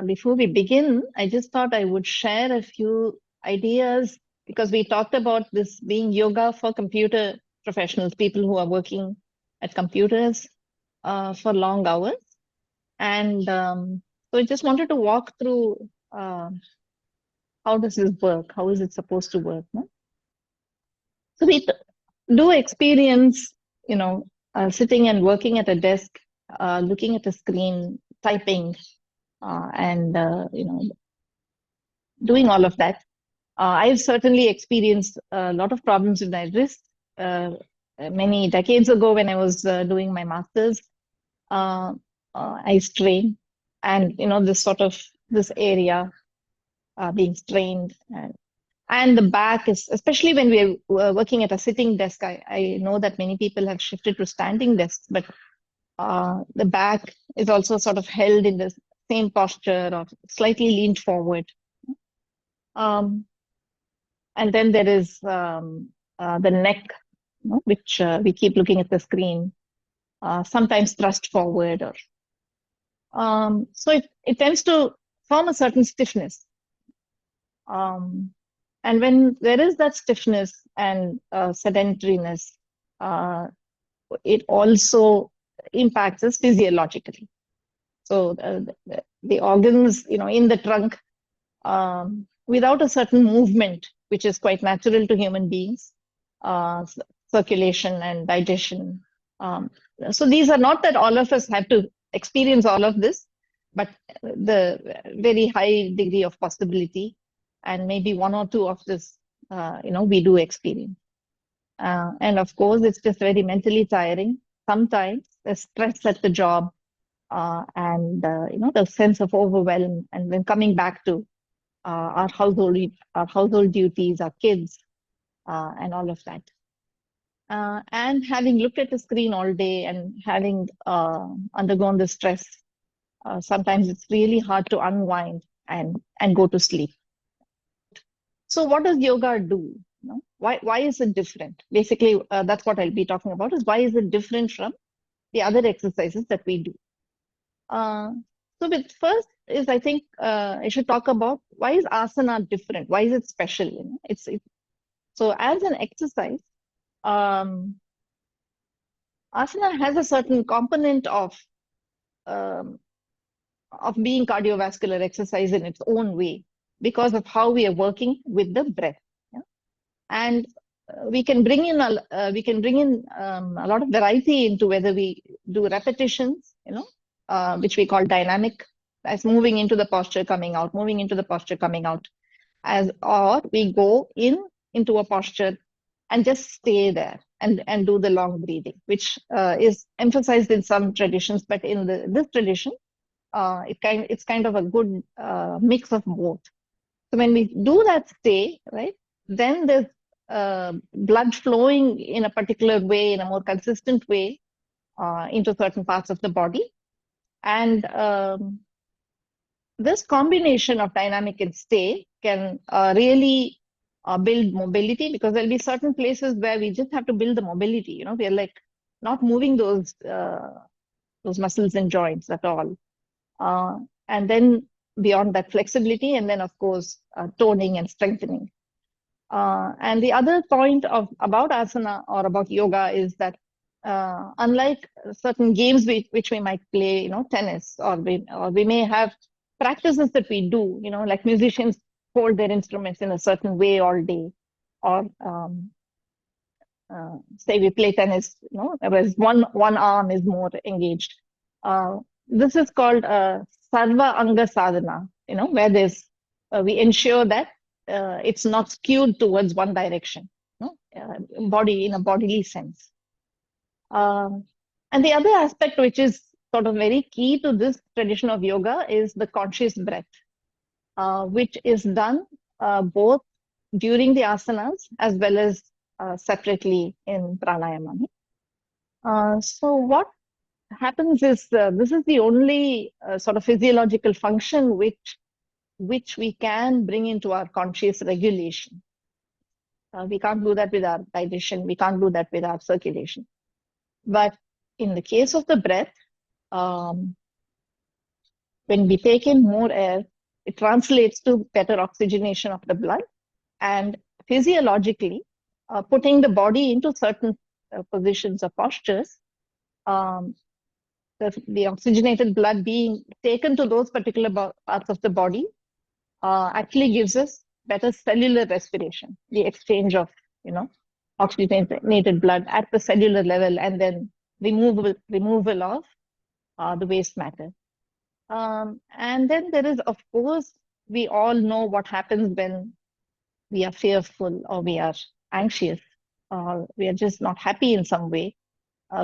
before we begin, I just thought I would share a few ideas because we talked about this being yoga for computer professionals, people who are working at computers for long hours. And so I just wanted to walk through how does this work? How is it supposed to work? No? So we do experience, sitting and working at a desk, looking at a screen, typing, and doing all of that. I've certainly experienced a lot of problems with my wrist many decades ago when I was doing my master's. I strained, and this area being strained, and the back is, especially when we're working at a sitting desk. I know that many people have shifted to standing desks, but the back is also sort of held in the same posture or slightly leaned forward. And then there is the neck, which we keep looking at the screen, sometimes thrust forward, or so it tends to form a certain stiffness. And when there is that stiffness and sedentariness, it also impacts us physiologically. So the organs, in the trunk, without a certain movement, which is quite natural to human beings, circulation and digestion. So these are not that all of us have to experience all of this, but the very high degree of possibility, and maybe one or two of this, we do experience. And of course, it's just very mentally tiring. Sometimes the stress at the job, and the sense of overwhelm, and then coming back to our household duties, our kids, and all of that. And having looked at the screen all day and having undergone the stress, sometimes it's really hard to unwind and go to sleep. So what does yoga do? Why is it different? Basically, that's what I'll be talking about, is why is it different from the other exercises that we do? So with first is, I think I should talk about why is asana different? Why is it special? So as an exercise, asana has a certain component of being cardiovascular exercise in its own way because of how we are working with the breath. Yeah? And we can bring in a lot of variety into whether we do repetitions, which we call dynamic, as moving into the posture, coming out, moving into the posture, coming out, or we go into a posture and just stay there and do the long breathing, which is emphasized in some traditions, but in this tradition, it's kind of a good mix of both. So when we do that stay, right, then there's blood flowing in a particular way, in a more consistent way, into certain parts of the body. And this combination of dynamic and stay can really build mobility, because there'll be certain places where we just have to build the mobility. We're like not moving those muscles and joints at all. And then beyond that, flexibility, and then of course toning and strengthening. And the other point about asana or about yoga is that unlike certain games which we might play, tennis, or we may have practices that we do, like musicians hold their instruments in a certain way all day, or say we play tennis, whereas one arm is more engaged. This is called sarva anga sadhana, where we ensure that it's not skewed towards one direction, body in a bodily sense. And the other aspect, which is sort of very key to this tradition of yoga, is the conscious breath, which is done both during the asanas as well as separately in pranayama. So what happens is, this is the only sort of physiological function which we can bring into our conscious regulation. We can't do that with our digestion. We can't do that with our circulation. But in the case of the breath, When we take in more air, it translates to better oxygenation of the blood, and physiologically, putting the body into certain positions or postures, um, the oxygenated blood being taken to those particular parts of the body actually gives us better cellular respiration, the exchange of, oxygenated blood at the cellular level, and then removal of the waste matter. And then there is, of course, we all know what happens when we are fearful or we are anxious, or we are just not happy in some way.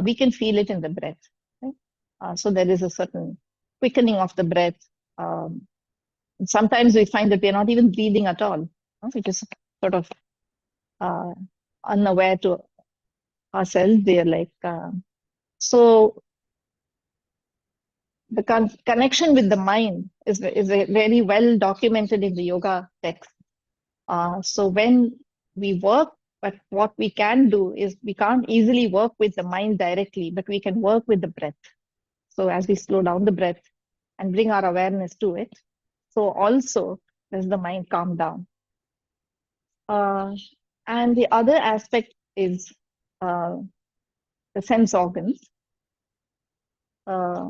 We can feel it in the breath. Right? So there is a certain quickening of the breath. Um, Sometimes we find that we are not even breathing at all. We just sort of uh, unaware to ourselves. They're like, so the connection with the mind is very well documented in the yoga text. So when we work, but what we can do is we can't easily work with the mind directly, but we can work with the breath. So as we slow down the breath and bring our awareness to it, so also does the mind calm down. Uh, and the other aspect is uh, the sense organs uh,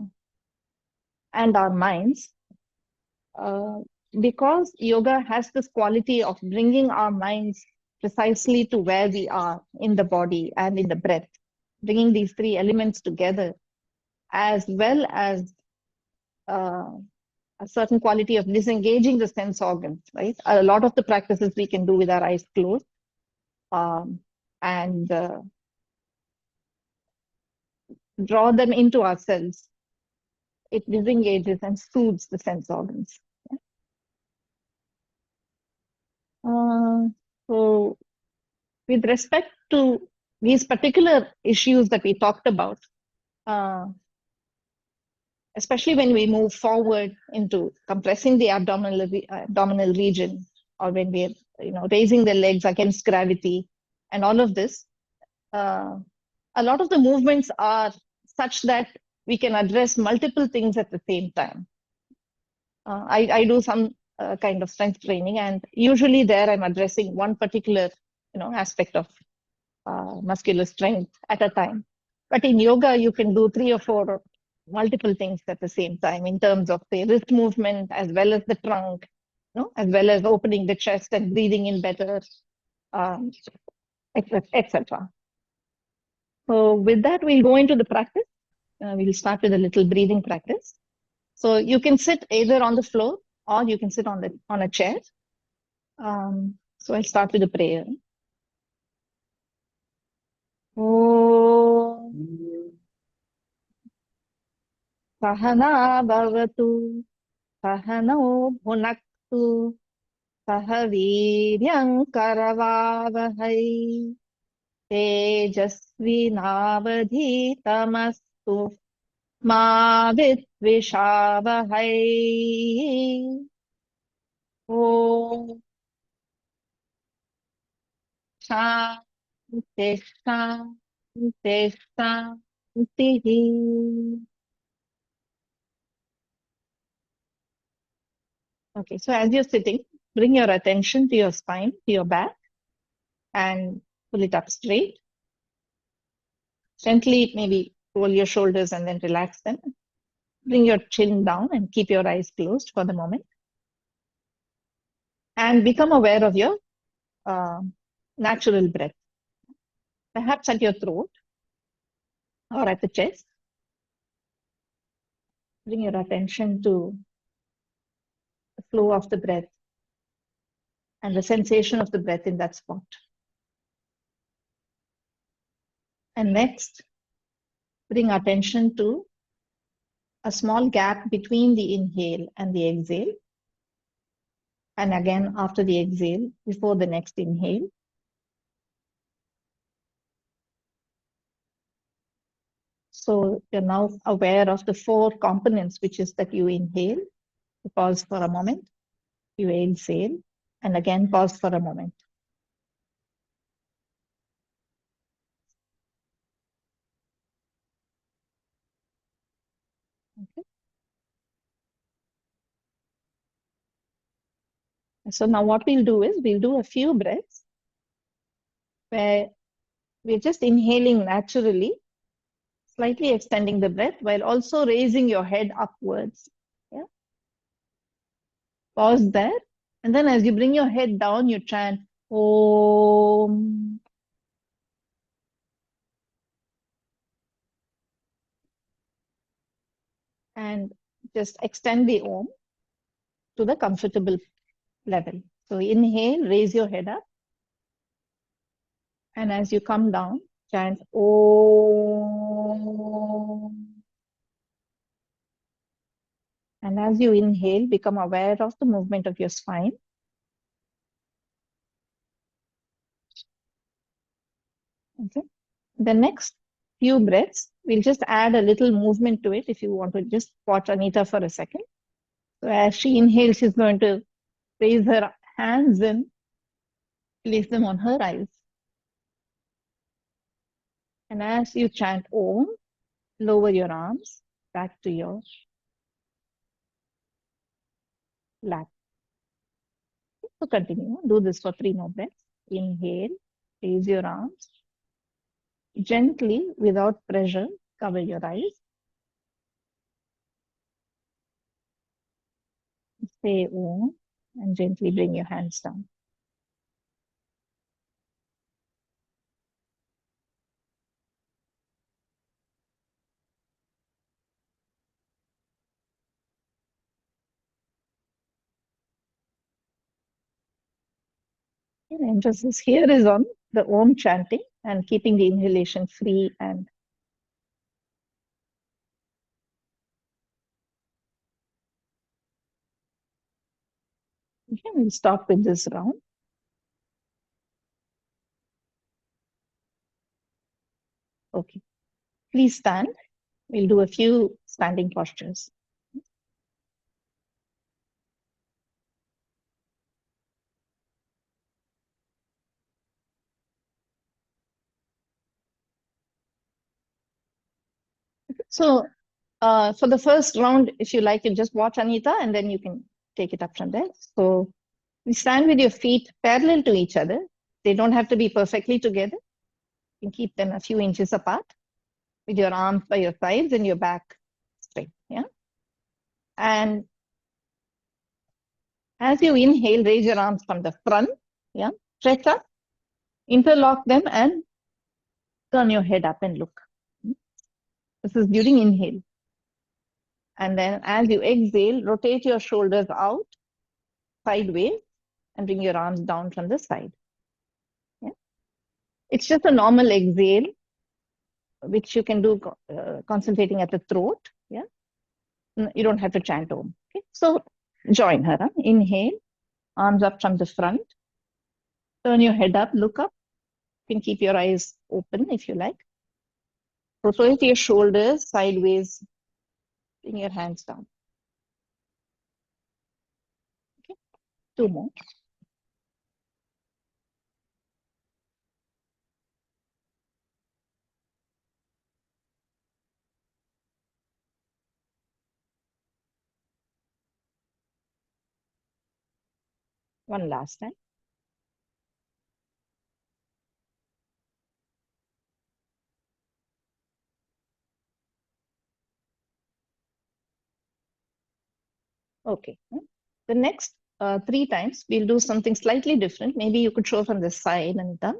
and our minds. Uh, because yoga has this quality of bringing our minds precisely to where we are in the body and in the breath, bringing these three elements together, as well as uh, a certain quality of disengaging the sense organs, right? A lot of the practices we can do with our eyes closed, um, and draw them into ourselves. It disengages and soothes the sense organs. Uh, so, with respect to these particular issues that we talked about, uh, especially when we move forward into compressing the abdominal region, or when we're raising the legs against gravity, and all of this, uh, a lot of the movements are such that we can address multiple things at the same time. I do some kind of strength training, and usually there I'm addressing one particular aspect of muscular strength at a time. But in yoga, you can do three or four multiple things at the same time in terms of the wrist movement as well as the trunk, as well as opening the chest and breathing in better, um, etc. So with that, we'll go into the practice. We'll start with a little breathing practice. So you can sit either on the floor or you can sit on a chair. So I'll start with a prayer. Om Sahana Bhavatu Sahano Bhunaktu Sahaviryam Karavavahai Tejasvinavadhitamastu Ma Vidvishavahai. Om Shanti Shanti Shanti. Okay, so as you're sitting, bring your attention to your spine, to your back, and pull it up straight. Gently, maybe roll your shoulders and then relax them. Bring your chin down and keep your eyes closed for the moment. And become aware of your uh, natural breath, perhaps at your throat or at the chest. Bring your attention to the flow of the breath and the sensation of the breath in that spot. And next, bring attention to a small gap between the inhale and the exhale. And again, after the exhale, before the next inhale. So you're now aware of the four components, which is that you inhale, you pause for a moment, you exhale, and again pause for a moment. Okay. So now what we'll do is we'll do a few breaths where we're just inhaling naturally, slightly extending the breath while also raising your head upwards. Yeah. Pause there. And then as you bring your head down, you chant Om. And just extend the Om to the comfortable level. So inhale, raise your head up. And as you come down, chant Om. And as you inhale, become aware of the movement of your spine. Okay. The next few breaths, we'll just add a little movement to it if you want to just watch Anita for a second. So as she inhales, she's going to raise her hands and place them on her eyes. And as you chant Om, lower your arms back to your lap. So continue. Do this for 3 more breaths. Inhale, raise your arms. Gently, without pressure, cover your eyes. Say Om and gently bring your hands down. The emphasis here is on the Om chanting and keeping the inhalation free. And okay, we'll stop with this round. Okay, please stand. We'll do a few standing postures. So for the first round, if you like, you just watch Anita and then you can take it up from there. So we stand with your feet parallel to each other. They don't have to be perfectly together. You can keep them a few inches apart with your arms by your sides and your back straight. Yeah. And as you inhale, raise your arms from the front. Yeah. Stretch up, interlock them, and turn your head up and look. This is during inhale. And then as you exhale, rotate your shoulders out sideways and bring your arms down from the side. Yeah. It's just a normal exhale, which you can do concentrating at the throat. Yeah. You don't have to chant Om. Okay. So join her. Huh? Inhale, arms up from the front. Turn your head up, look up. You can keep your eyes open if you like. Rotate your shoulders sideways. Bring your hands down. Okay. 2 more. One last time. Okay. The next 3 times, we'll do something slightly different. Maybe you could show from the side, Anita.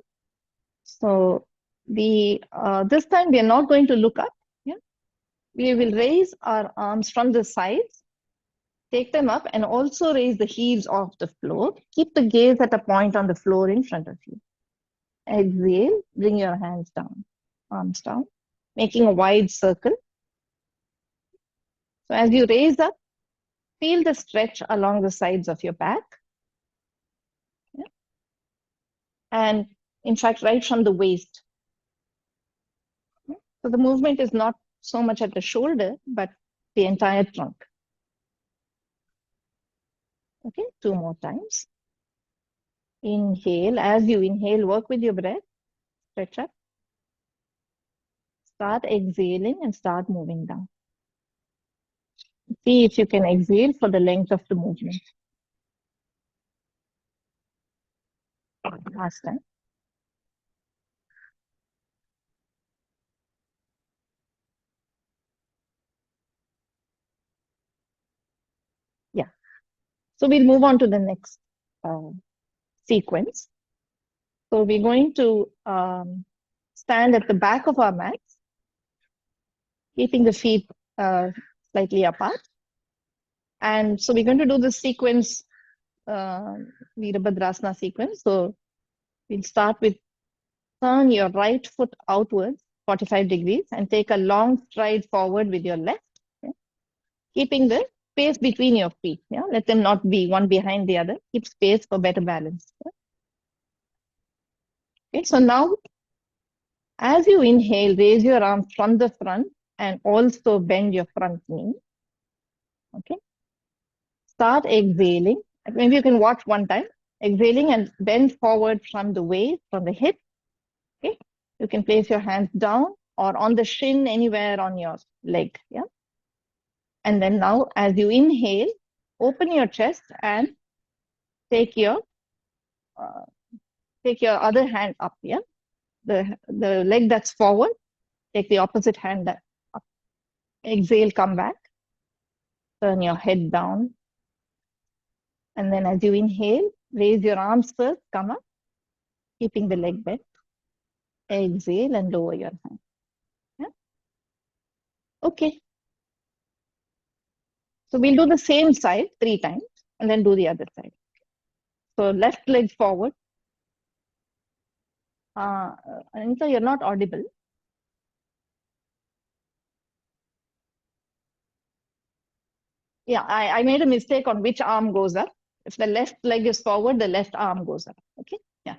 So this time we are not going to look up. Yeah. We will raise our arms from the sides, take them up, and also raise the heels off the floor. Keep the gaze at a point on the floor in front of you. Exhale, bring your hands down, arms down, making a wide circle. So as you raise up, feel the stretch along the sides of your back. Yeah. And in fact, right from the waist. Yeah. So the movement is not so much at the shoulder, but the entire trunk. Okay, 2 more times. Inhale. As you inhale, work with your breath. Stretch up. Start exhaling and start moving down. See if you can exhale for the length of the movement. last time. Yeah. So we'll move on to the next sequence. So we're going to stand at the back of our mats, keeping the feet slightly apart. And so we're going to do this sequence, Virabhadrasana sequence. So we'll start with turn your right foot outwards 45 degrees and take a long stride forward with your left, okay? Keeping the space between your feet. Yeah? Let them not be one behind the other. Keep space for better balance. Yeah? Okay, so now as you inhale, raise your arms from the front and also bend your front knee. Okay. Start exhaling. Maybe you can watch one time. Exhaling and bend forward from the waist, from the hip. Okay. You can place your hands down or on the shin, anywhere on your leg. Yeah. And then now, as you inhale, open your chest and take your other hand up. Yeah. The leg that's forward, take the opposite hand up. Exhale, come back. Turn your head down. And then as you inhale, raise your arms first, come up, keeping the leg bent. Exhale and lower your hand. Yeah? Okay. So we'll do the same side 3 times and then do the other side. So left leg forward. Anita, you're not audible. Yeah, I made a mistake on which arm goes up. If the left leg is forward, the left arm goes up. Okay. Yeah.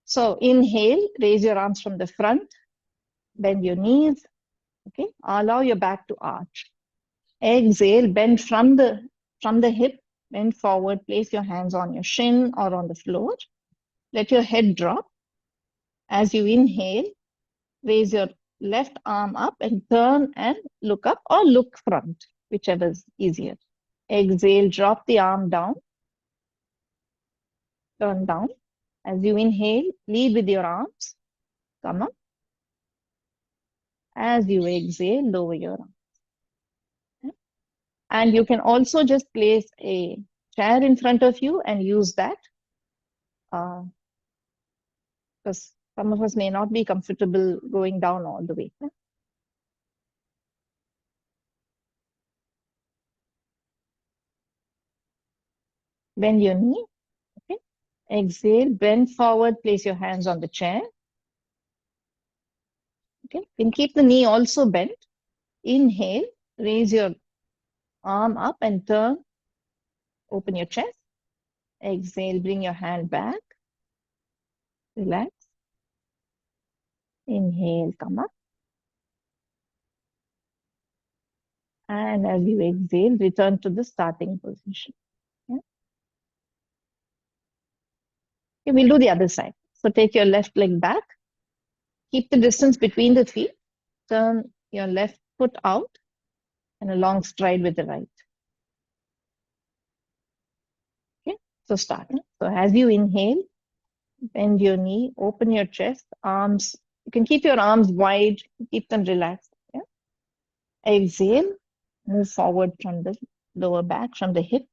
So inhale, raise your arms from the front, bend your knees. Okay. Allow your back to arch. Exhale, bend from the hip, bend forward, place your hands on your shin or on the floor. Let your head drop. As you inhale, raise your left arm up and turn and look up or look front, whichever is easier. Exhale, drop the arm down, turn down. As you inhale, lead with your arms, come up. As you exhale, lower your arms. And you can also just place a chair in front of you and use that, because some of us may not be comfortable going down all the way. Bend your knee. Okay. Exhale, bend forward, place your hands on the chair. Okay. You can keep the knee also bent. Inhale, raise your arm up and turn. Open your chest. Exhale, bring your hand back. Relax. Inhale, come up. And as you exhale, return to the starting position. Yeah. Okay, we'll do the other side. So take your left leg back. Keep the distance between the feet. Turn your left foot out and a long stride with the right. Okay, so start. So as you inhale, bend your knee, open your chest, arms. You can keep your arms wide, keep them relaxed. Yeah? Exhale, move forward from the lower back, from the hip.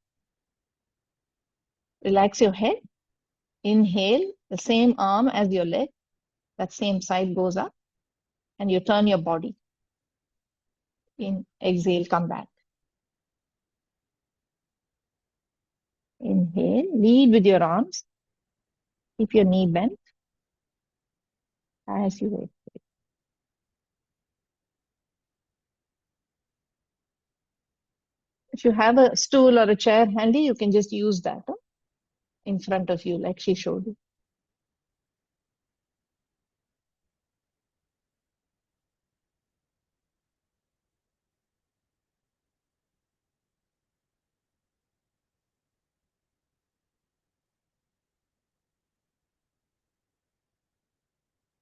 Relax your head. Inhale, the same arm as your leg, that same side goes up, and you turn your body. Exhale, come back. Inhale, lead with your arms. Keep your knee bent as you exhale. If you have a stool or a chair handy, you can just use that in front of you, like she showed you.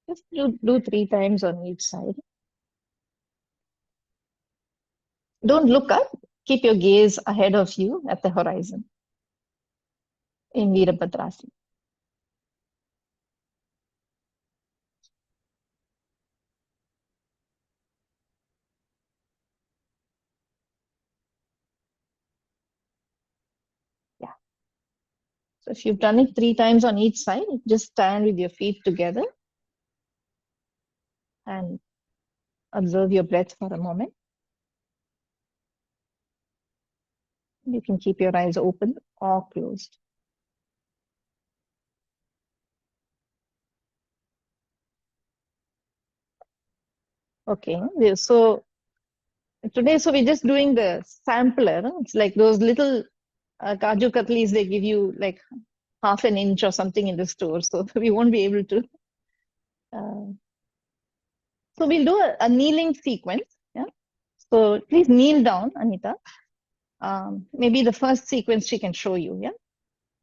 Just do 3 times on each side. Don't look up. Keep your gaze ahead of you at the horizon. in Virabhadrasana. Yeah. So if you've done it 3 times on each side, just stand with your feet together and observe your breath for a moment. You can keep your eyes open or closed. Okay, so today, so we're just doing the sampler. It's like those little kaju katlis they give you like half an inch or something in the store. So we won't be able to. Uh, so we'll do a kneeling sequence. Yeah. So please kneel down, Anita. Maybe the first sequence she can show you. Yeah.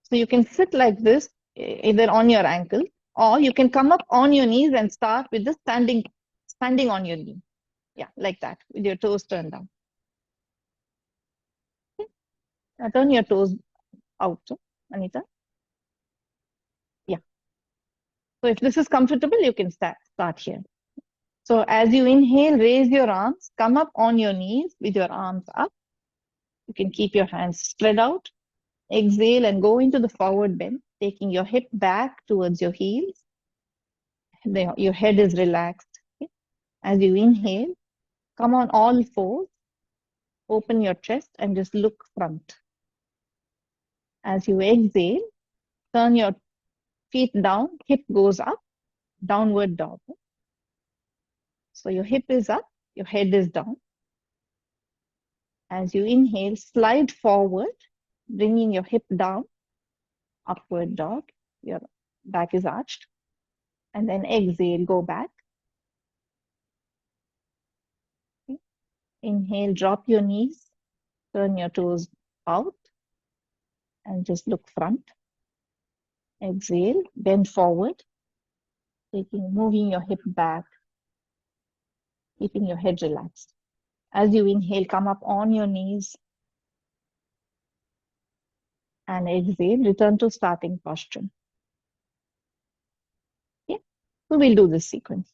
So you can sit like this, either on your ankle, or you can come up on your knees and start with the standing on your knee. Yeah, like that, with your toes turned down. Okay. Now turn your toes out, Anita. Yeah. So if this is comfortable, you can start here. So as you inhale, raise your arms, come up on your knees with your arms up. You can keep your hands spread out. Exhale and go into the forward bend, taking your hip back towards your heels. Your head is relaxed. Okay. As you inhale, come on all fours, open your chest and just look front. As you exhale, turn your feet down, hip goes up, downward dog. So your hip is up, your head is down. As you inhale, slide forward, bringing your hip down, upward dog. Your back is arched. And then exhale, go back. Okay. Inhale, drop your knees, turn your toes out, and just look front. Exhale, bend forward, moving your hip back, keeping your head relaxed. As you inhale, come up on your knees, and exhale, return to starting posture. Okay. So we'll do this sequence.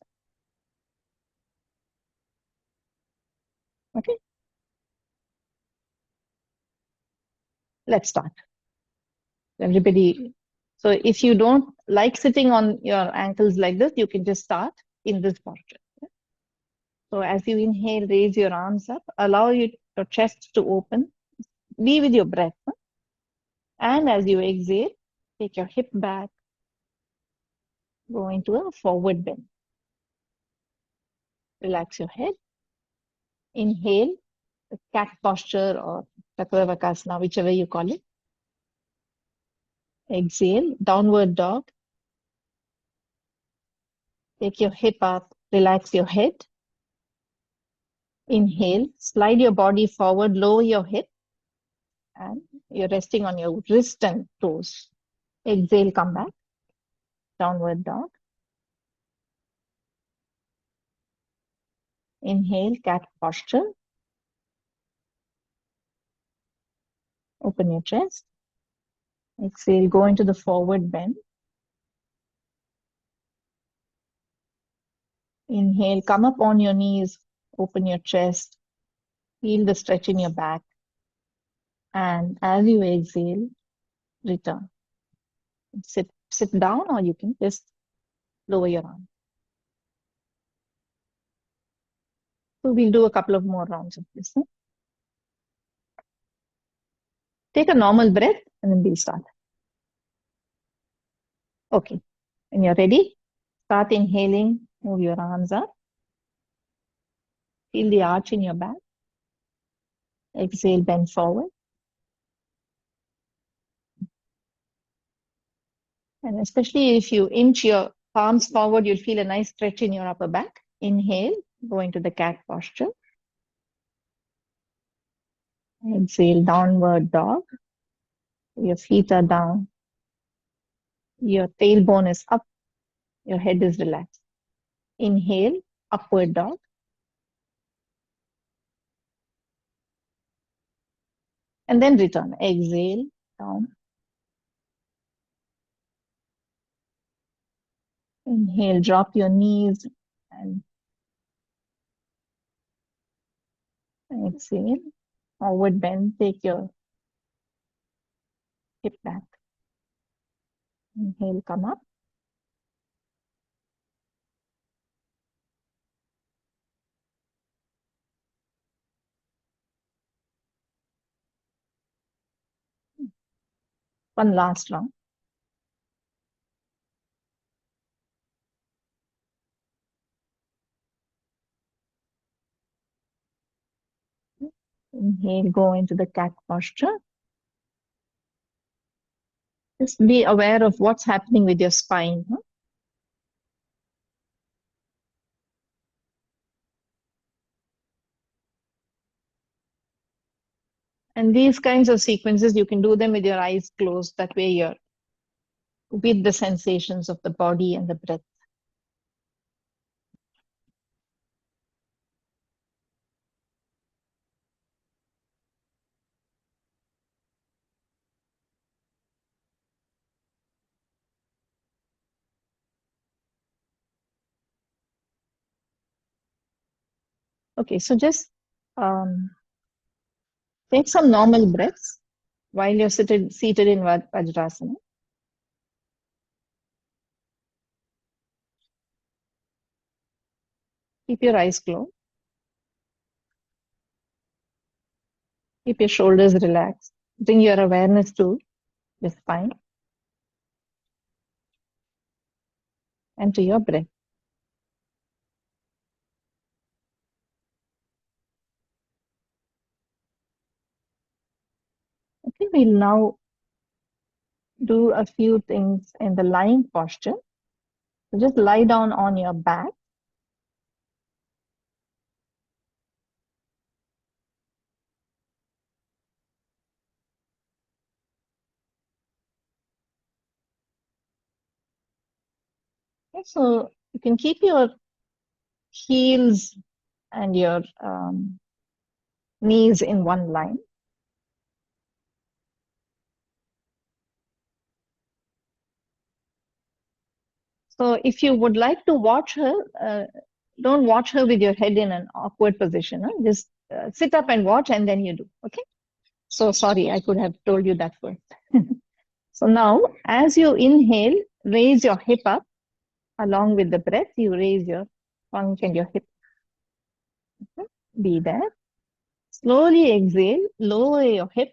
Okay. Let's start. Everybody. So if you don't like sitting on your ankles like this, you can just start in this posture. So as you inhale, raise your arms up, allow your chest to open, be with your breath. And as you exhale, take your hip back, go into a forward bend. Relax your head. Inhale, the cat posture or Takravakasana, whichever you call it. Exhale, downward dog. Take your hip up, relax your head. Inhale, slide your body forward, lower your hip, and you're resting on your wrist and toes. Exhale, come back, downward dog. Inhale, cat posture. Open your chest. Exhale, go into the forward bend. Inhale, come up on your knees, open your chest, feel the stretch in your back. And as you exhale, return. Sit down, or you can just lower your arm. So we'll do a couple of more rounds of this. Take a normal breath and then we'll start. Okay. When you're ready, start inhaling, move your arms up. Feel the arch in your back. Exhale, bend forward. And especially if you inch your palms forward, you'll feel a nice stretch in your upper back. Inhale, go into the cat posture. Exhale, downward dog. Your feet are down. Your tailbone is up. Your head is relaxed. Inhale, upward dog. And then return. Exhale, down. Inhale, drop your knees and exhale. Forward bend, take your hip back. Inhale, come up. One last round. Inhale, go into the cat posture. Just be aware of what's happening with your spine. And these kinds of sequences, you can do them with your eyes closed. That way you're with the sensations of the body and the breath. Okay, so just um, take some normal breaths while you're seated in Vajrasana. Keep your eyes closed. Keep your shoulders relaxed. Bring your awareness to the spine and to your breath. Okay, we'll now do a few things in the lying posture. So just lie down on your back. Okay, so you can keep your heels and your knees in one line. So if you would like to watch her, don't watch her with your head in an awkward position. Huh? Just sit up and watch, and then you do. Okay. So sorry, I could have told you that first. So now, as you inhale, raise your hip up. Along with the breath, you raise your trunk and your hip. Okay? Be there. Slowly exhale, lower your hip,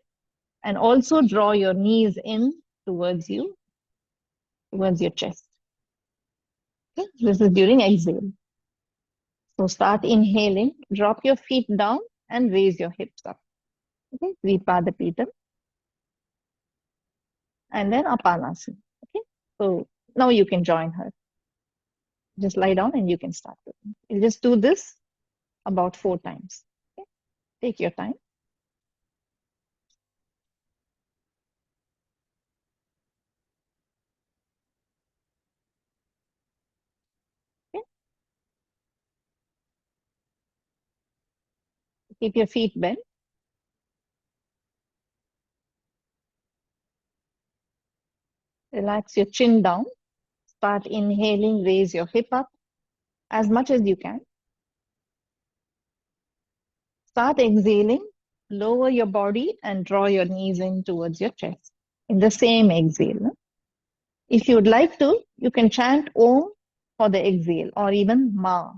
and also draw your knees in towards you, towards your chest. Okay? This is during exhale. So start inhaling, drop your feet down and raise your hips up. Okay, Vipadah and then Apanasana. Okay, so now you can join her. Just lie down and you can start. You'll just do this about 4 times. Okay? Take your time. Okay? Keep your feet bent. Relax your chin down. Start inhaling, raise your hip up as much as you can. Start exhaling, lower your body and draw your knees in towards your chest. In the same exhale. If you would like to, you can chant Om for the exhale or even Ma.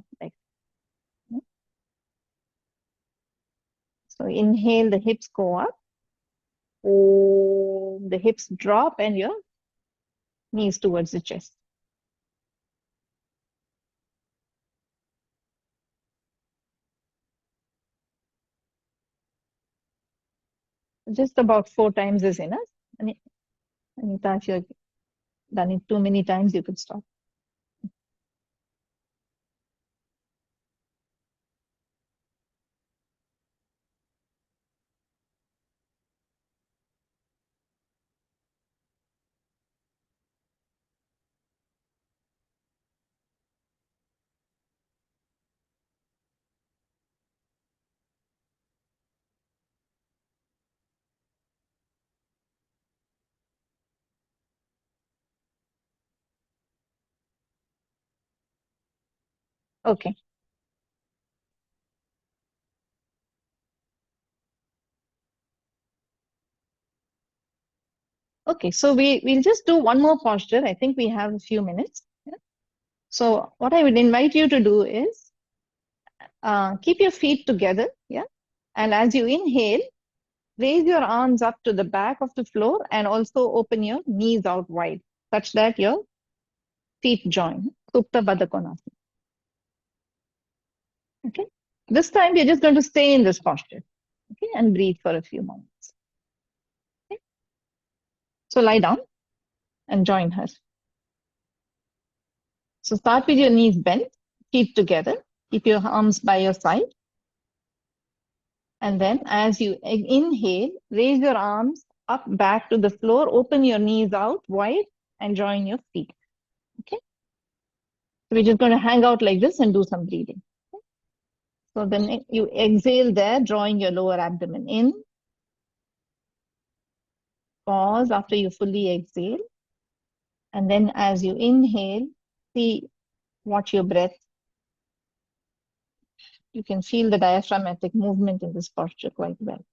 So inhale, the hips go up. Om, the hips drop and your knees towards the chest. Just about 4 times is enough. Anita, if you've done it too many times, you could stop. Okay. Okay, so we'll just do one more posture. I think we have a few minutes. Yeah. So what I would invite you to do is keep your feet together. Yeah. And as you inhale, raise your arms up to the back of the floor and also open your knees out wide, such that your feet join. Supta Baddha Konasana. Okay. This time we're just going to stay in this posture. Okay, and breathe for a few moments. Okay. So lie down and join her. So start with your knees bent, feet together. Keep your arms by your side. And then as you inhale, raise your arms up back to the floor, open your knees out wide and join your feet. Okay. So we're just going to hang out like this and do some breathing. So then you exhale there, drawing your lower abdomen in. Pause after you fully exhale. And then as you inhale, watch your breath. You can feel the diaphragmatic movement in this posture quite well.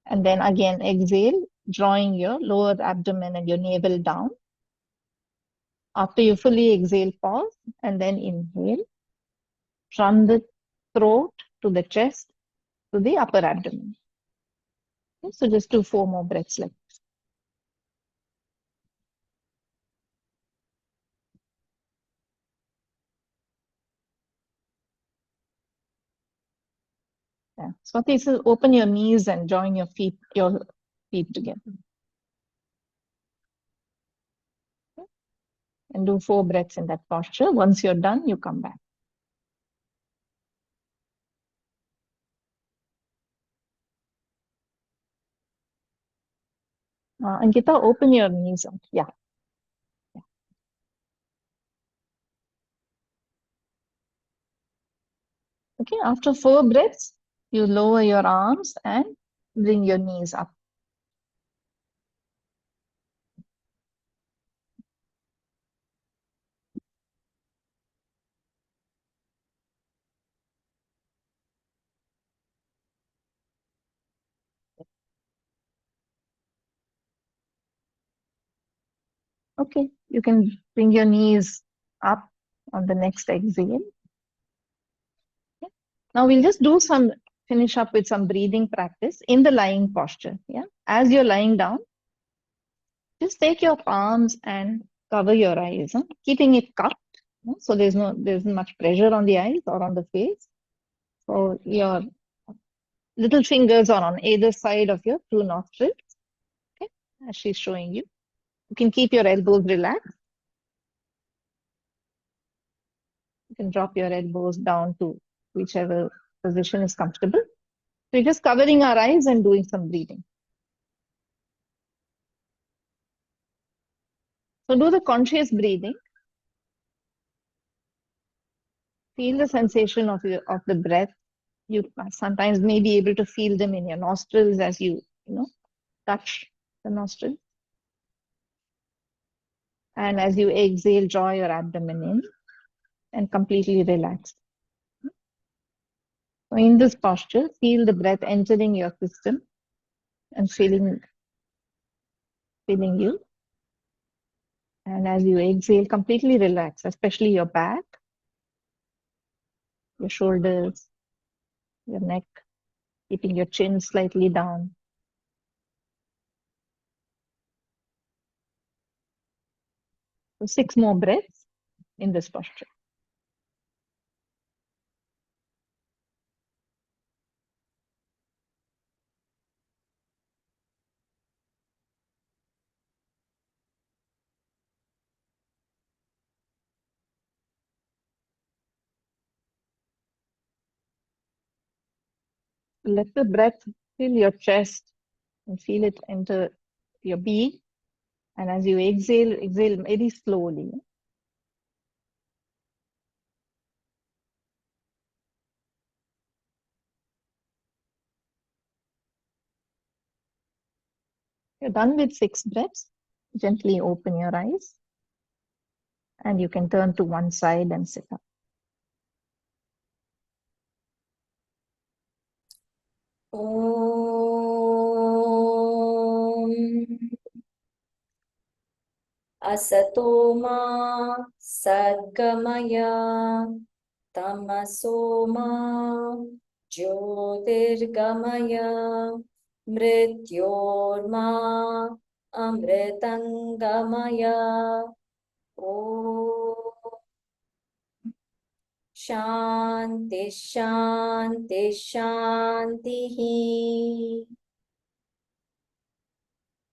And then again, exhale, drawing your lower abdomen and your navel down. After you fully exhale, pause and then inhale from the throat to the chest to the upper abdomen. Okay, so just do 4 more breaths like this. Yeah. So this is open your knees and join your feet together. Okay. And do 4 breaths in that posture. Once you're done, you come back. Ankita, open your knees out. Yeah. Okay, after 4 breaths, you lower your arms and bring your knees up. Okay, you can bring your knees up on the next exhale. Okay. Now we'll just finish up with some breathing practice in the lying posture. Yeah, as you're lying down, just take your palms and cover your eyes, keeping it cupped. So there's much pressure on the eyes or on the face. So your little fingers are on either side of your 2 nostrils. Okay, as she's showing you. You can keep your elbows relaxed. You can drop your elbows down to whichever position is comfortable. So we're just covering our eyes and doing some breathing. So do the conscious breathing. Feel the sensation of the breath. You sometimes may be able to feel them in your nostrils as you touch the nostrils. And as you exhale, draw your abdomen in and completely relax. So in this posture, feel the breath entering your system and filling you. And as you exhale, completely relax, especially your back, your shoulders, your neck, keeping your chin slightly down. So 6 more breaths in this posture. Let the breath fill your chest and feel it enter your being. And as you exhale very slowly. You're done with 6 breaths. Gently open your eyes and you can turn to one side and sit up. Om Asato ma Sadgamaya Tamaso ma Jyotirgamaya Mrityorma Amritangamaya. Om Shanti Shanti Shanti.